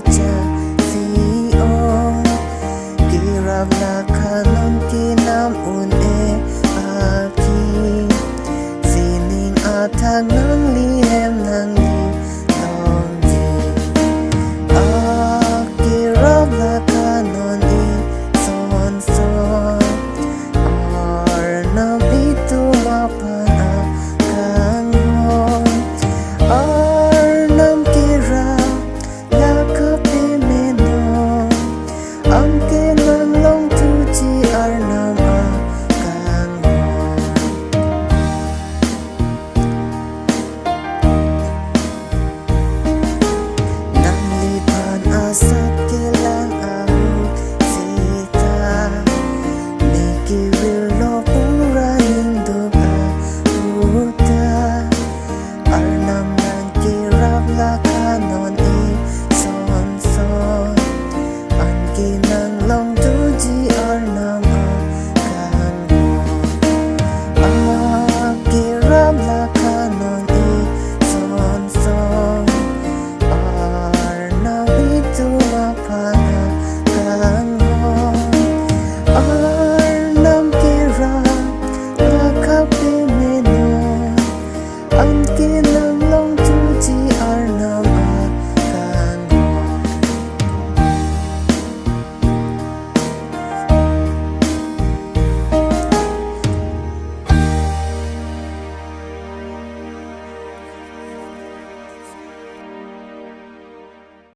cha siong kirap na kanon kinam une aki sining atag ng lihem ng long di kirap na kanon i son son arnab itu mapan kangon arnam kirap na kapimeno ang kinang long tuji arnam kangon nang lipan asat kilang ang sita nikiwil no puraning duga puta arnam nang kirap lakanon i son son ang kinang long tuji arnam kangon kirap lakanon i son son arnam itu mapan